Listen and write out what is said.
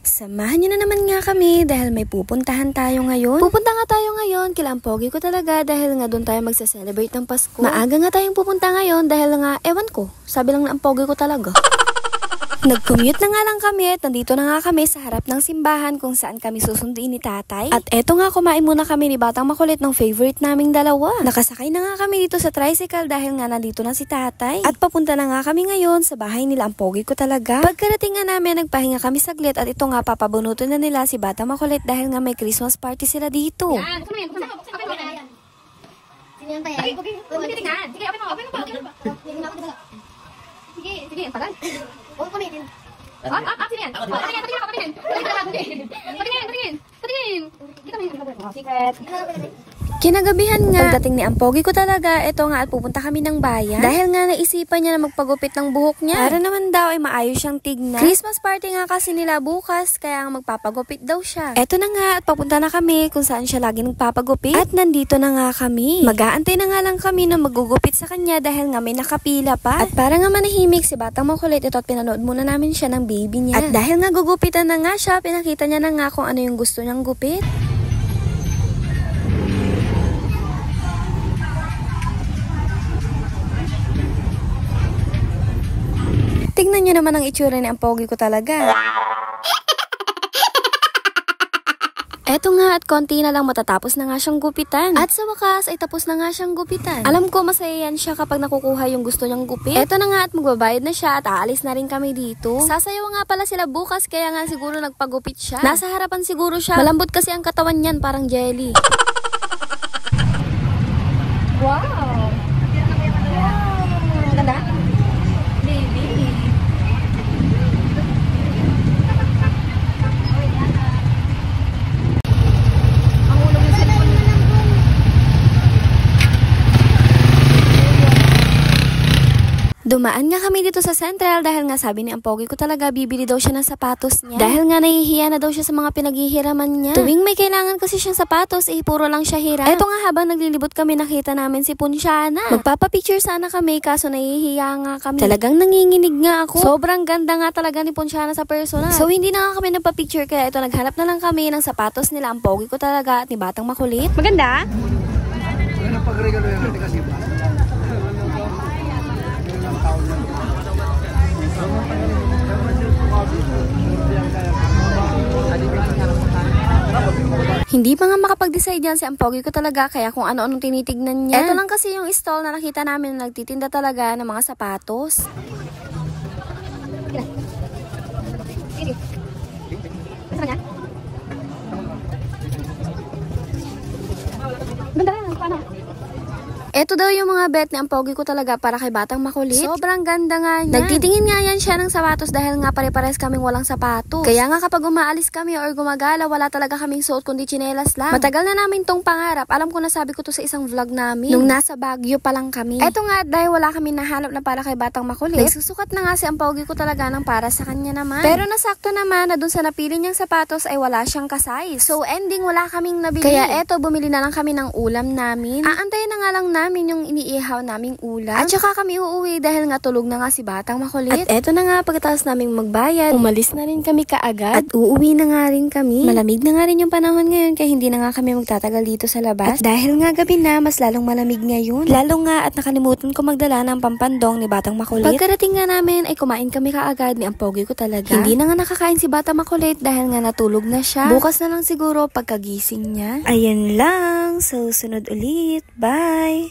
Samahan niyo na naman nga kami dahil may pupuntahan tayo ngayon. Pupunta nga tayo ngayon kila ang pogi ko talaga dahil nga doon tayo magsa-celebrate ng Pasko. Maaga nga tayong pupunta ngayon dahil nga, ewan ko, sabi lang na ang pogi ko talaga. Nag-commute na nga lang kami at nandito na nga kami sa harap ng simbahan kung saan kami susunduin ni tatay. At eto nga, kumain muna kami ni Batang Makulit ng favorite naming dalawa. Nakasakay na nga kami dito sa tricycle dahil nga nandito na si tatay. At papunta na nga kami ngayon sa bahay nila ang pogi ko talaga. Pagkarating nga namin, nagpahinga kami saglit at ito nga papabunutin na nila si Batang Makulit dahil nga may Christmas party sila dito. Sige, pagal. Oh, kumitin. Sino yan? Patingin. Secret. Kinagabihan nga, pagdating ni Ampogi ko talaga, eto nga at pupunta kami ng bayan. Dahil nga naisipan niya na magpagupit ng buhok niya. Para naman daw ay maayos siyang tignan. Christmas party nga kasi nila bukas, kaya nga magpapagupit daw siya. Eto na nga at papunta na kami kung saan siya lagi nagpapagupit. At nandito na nga kami. Mag-aantay na nga lang kami na magugupit sa kanya dahil nga may nakapila pa. At para nga manahimik si Batang Makulit, ito at pinanood muna namin siya ng baby niya. At dahil nga gugupitan na nga siya, pinakita niya na nga kung ano yung gusto niyang gupit. Tingnan nyo naman ang itsura ni ang pogi ko talaga. Eto nga at konti na lang matatapos na nga siyang gupitan. At sa wakas ay tapos na nga siyang gupitan. Alam ko masaya yan siya kapag nakukuha yung gusto niyang gupit. Eto na nga at magbabayad na siya at aalis na rin kami dito. Sasayaw nga pala sila bukas kaya nga siguro nagpagupit siya. Nasa harapan siguro siya. Malambot kasi ang katawan niyan, parang jelly. Wow! Ganda? Baby. Dumaan nga kami dito sa Central dahil nga sabi ni ang pogi ko talaga bibili daw siya ng sapatos niya. Dahil nga nahihiya na daw siya sa mga pinaghihiraman niya. Tuwing may kailangan kasi siyang sapatos, puro lang siya hiram. Eto nga habang naglilibot kami nakita namin si Punsyana. Magpapapicture sana kami kaso nahihiya nga kami. Talagang nanginginig nga ako. Sobrang ganda nga talaga ni Punsyana sa personal. So hindi na nga kami nagpa-picture kaya ito naghanap na lang kami ng sapatos nila ang pogi ko talaga at ni Batang Makulit. Maganda? Ano pagregalo yan natin kasi ba? Hindi pa nga makapag-decide yan si Ampogi ko talaga kaya kung ano-anong tinitignan niya. Ito lang kasi yung stall na nakita namin na nagtitinda talaga ng mga sapatos. Sige. Gusto niya? Ganda, paano? Ito daw yung mga bet ni Ampogi ko talaga para kay Batang Makulit. Sobrang ganda nga niya. Nagtitingin nga yan siya ng sapatos dahil nga pare-pares kaming walang sapatos. Kaya nga kapag umaalis kami or gumagala, wala talaga kaming suot kundi tsinelas lang. Matagal na namin tong pangarap. Alam ko na sabi ko to sa isang vlog namin. Nung nasa Baguio pa lang kami. Eto nga dahil wala kami nahanap na para kay Batang Makulit. Nagsusukat na nga si Ampogi ko talaga ng para sa kanya naman. Pero nasakto naman na dun sa napili niyang sapatos ay wala siyang kasize. So ending wala kaming nabili. Kaya eto bumili na lang kami ng ulam namin. Aantayin na nga lang namin yung iniihaw naming ulam. At saka kami uuwi dahil nga tulog na nga si Batang Makulit. At eto na nga pagkatapos naming magbayad, umalis na rin kami kaagad. At uuwi na nga rin kami. Malamig na nga rin yung panahon ngayon kaya hindi na nga kami magtatagal dito sa labas. At dahil nga gabi na, mas lalong malamig ngayon. Lalo nga at nakalimutan ko magdala ng pampandong ni Batang Makulit. Pagkarating nga namin ay kumain kami kaagad ni Ampogi ko talaga. Hindi na nga nakakain si Batang Makulit dahil nga natulog na siya. Bukas na lang siguro pagkagising niya. Ayan lang. So sunod ulit. Bye!